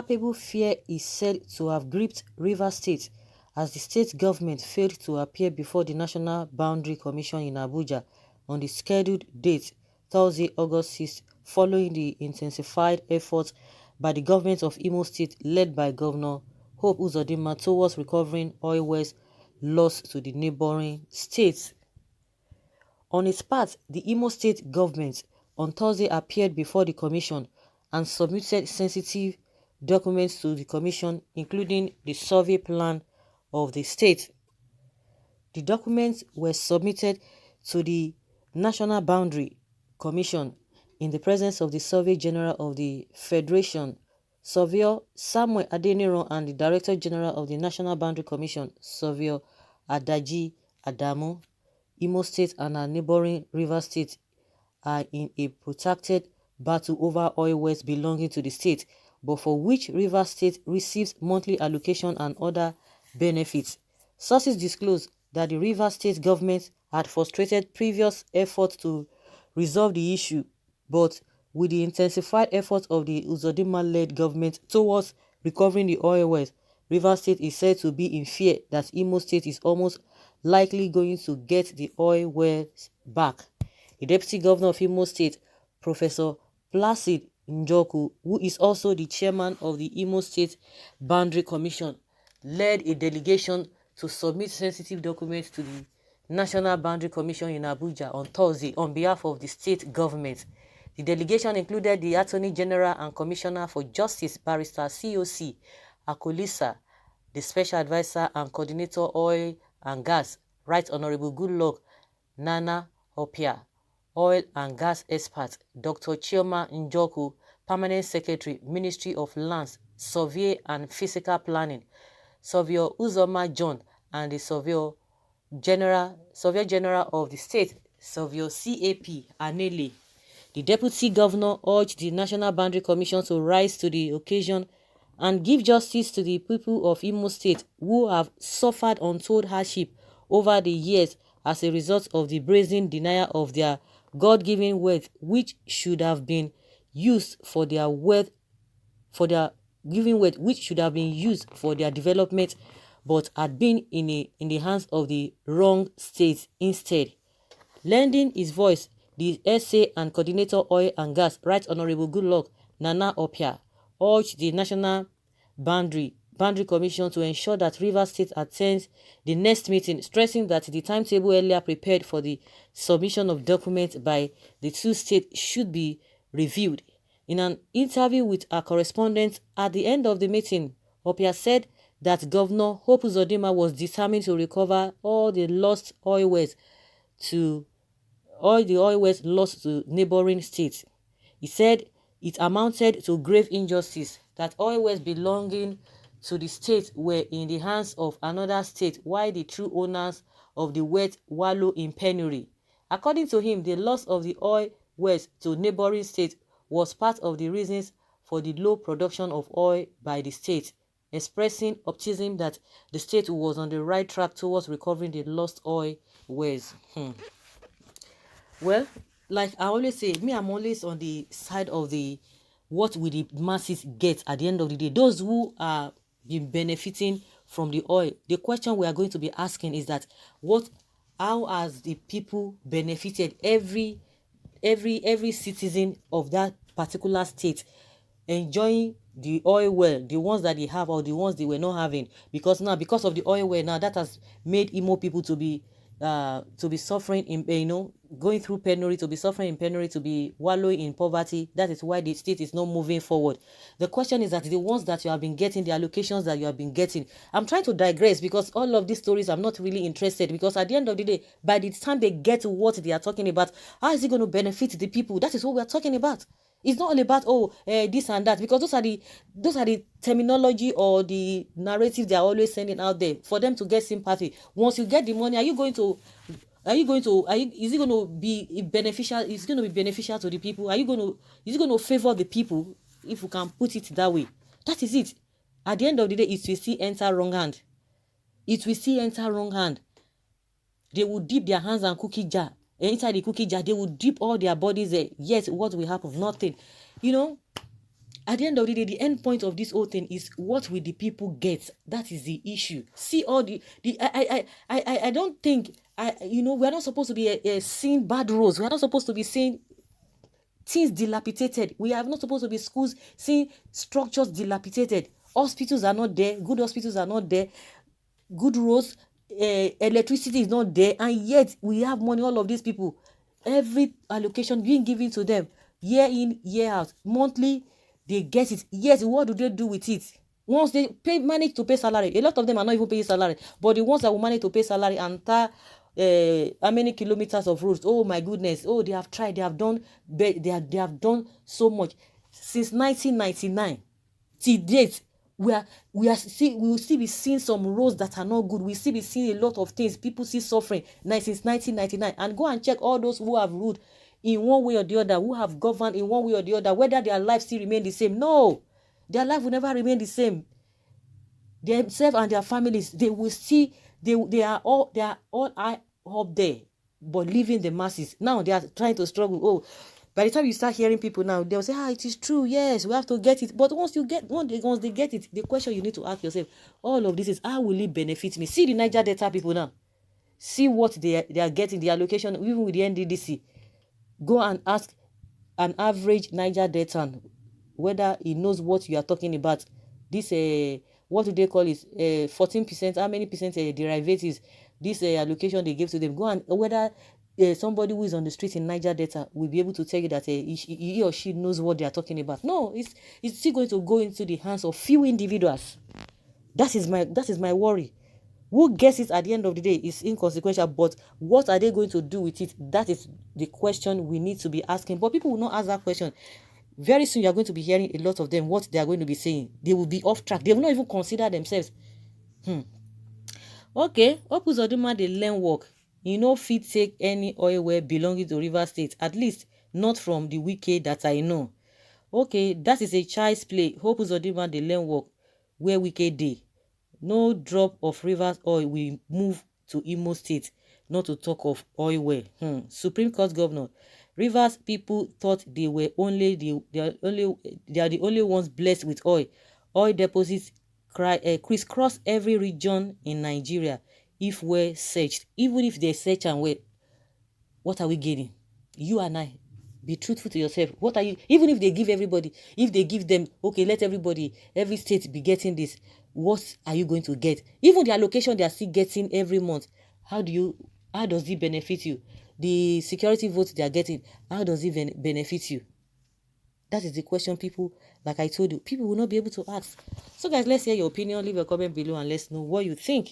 palpable fear is said to have gripped Rivers State as the state government failed to appear before the National Boundary Commission in Abuja on the scheduled date, Thursday, August 6, following the intensified efforts by the government of Imo State led by Governor Hope Uzodinma towards recovering oil wells lost to the neighboring states. On its part, the Imo State government on Thursday appeared before the commission and submitted sensitive documents to the commission, including the survey plan of the state. The documents were submitted to the National Boundary Commission in the presence of the Surveyor General of the Federation, Surveyor Samuel Adeniro, and the Director General of the National Boundary Commission, Surveyor Adaji Adamu. Imo State and our neighboring Rivers State are in a protracted battle over oil wells belonging to the state, but for which Rivers State receives monthly allocation and other benefits. Sources disclose that the Rivers State government had frustrated previous efforts to resolve the issue, but with the intensified efforts of the Uzodinma-led government towards recovering the oil wells, Rivers State is said to be in fear that Imo State is almost likely going to get the oil wells back. The Deputy Governor of Imo State, Professor Placid Njoku, who is also the chairman of the Imo State Boundary Commission, led a delegation to submit sensitive documents to the National Boundary Commission in Abuja on Thursday on behalf of the state government. The delegation included the Attorney General and Commissioner for Justice, Barrister COC Akolisa, the Special Advisor and Coordinator Oil and Gas, Right Honorable Goodluck Nana Opia, Oil and Gas Expert, Dr. Chioma Njoku, Permanent Secretary, Ministry of Lands, Survey and Physical Planning, Surveyor Uzodinma John, and the Surveyor General of the state, Surveyor CAP Anele. The Deputy Governor urged the National Boundary Commission to rise to the occasion and give justice to the people of Imo State who have suffered untold hardship over the years as a result of the brazen denial of their God-given wealth, which should have been used for their which should have been used for their development, but had been in the hands of the wrong state instead. Lending his voice, the SA and Coordinator Oil and Gas, Right Honorable Goodluck Nana Opia, urged the National Boundary Commission to ensure that Rivers State attends the next meeting, stressing that the timetable earlier prepared for the submission of documents by the two states should be reviewed. In an interview with our correspondent at the end of the meeting, Opia said that Governor Hope Uzodinma was determined to recover all the oil wells lost to neighboring states. He said it amounted to grave injustice that oil wells belonging to the state were in the hands of another state while the true owners of the wells wallow in penury. According to him, the loss of the oil wells to neighboring states was part of the reasons for the low production of oil by the state, expressing optimism that the state was on the right track towards recovering the lost oil wells. Well, like I always say, I'm always on the side of the what will the masses get at the end of the day. Those who are benefiting from the oil. The question we are going to be asking is that how has the people benefited? Every citizen of that particular state enjoying the oil well, the ones that they have or the ones they were not having, because of the oil well, now that has made Imo people to be suffering in going through penury, to be suffering in penury, to be wallowing in poverty. That is why the state is not moving forward. The question is that the ones that you have been getting, the allocations that you have been getting, I'm trying to digress because all of these stories I'm not really interested, because at the end of the day, by the time they get to what they are talking about, how is it going to benefit the people? That is what we are talking about. It's not all about this and that, because those are the terminology or the narrative they are always sending out there for them to get sympathy. Once you get the money, is it going to be beneficial? Is it going to be beneficial to the people? Is it going to favor the people, if you can put it that way? That is it. At the end of the day, it will still enter wrong hand. They will dip their hands and cookie jar. Inside the cookie jar, they will dip all their bodies there. Yes, what will happen? Nothing. At the end of the day, the end point of this whole thing is what will the people get? That is the issue. See all the I don't think we are not supposed to be seeing bad roads. We are not supposed to be seeing things dilapidated. We are not supposed to be schools seeing structures dilapidated. Hospitals are not there. Good hospitals are not there. Good roads, electricity is not there, and yet we have money. All of these people, every allocation being given to them year in year out, monthly, they get it. Yes, what do they do with it? Once they manage to pay salary, a lot of them are not even paying salary, but the ones that will manage to pay salary and how many kilometers of roads, oh my goodness, oh, they have tried, they have done, they have done so much since 1999 till date. We will still be seeing some roads that are not good. We still be seeing a lot of things. People still suffering since 1999. And go and check all those who have ruled in one way or the other, who have governed in one way or the other, whether their life still remain the same. No, their life will never remain the same. Themselves and their families, they will see, they are all up there, but leaving the masses. Now they are trying to struggle. Oh, by the time you start hearing people now, they'll say, it is true, yes, we have to get it. But once they get it, the question you need to ask yourself, all of this is, how will it benefit me? See the Niger Delta people now. See what they are getting, the allocation, even with the NDDC. Go and ask an average Niger Deltan whether he knows what you are talking about. This, what do they call it? 14%, how many percent derivatives, this allocation they give to them. Go and whether somebody who is on the street in Niger Delta will be able to tell you that he or she knows what they are talking about. No, it's still going to go into the hands of few individuals. That is my worry. Who gets it at the end of the day is inconsequential, but what are they going to do with it? That is the question we need to be asking. But people will not ask that question. Very soon you are going to be hearing a lot of them, what they are going to be saying. They will be off track. They will not even consider themselves. Okay, Uzodinma dey learn work. You no fit take any oil well belonging to Rivers State, at least not from the Wike that I know. Okay, that is a child's play. Hope Uzodinma dey learn work where Wike dey. No drop of Rivers oil will move to Imo State, not to talk of oil well. Supreme Court Governor. Rivers people thought they are the only ones blessed with oil. Oil deposits crisscross every region in Nigeria if we're searched. Even if they search and wait, what are we getting? You and I, be truthful to yourself. What are you, even if they give everybody, if they give them, okay, let every state be getting this, what are you going to get? Even the allocation they are still getting every month, how does it benefit you? The security votes they are getting, how does it benefit you? That is the question people, like I told you, people will not be able to ask. So guys, let's hear your opinion. Leave a comment below and let's know what you think.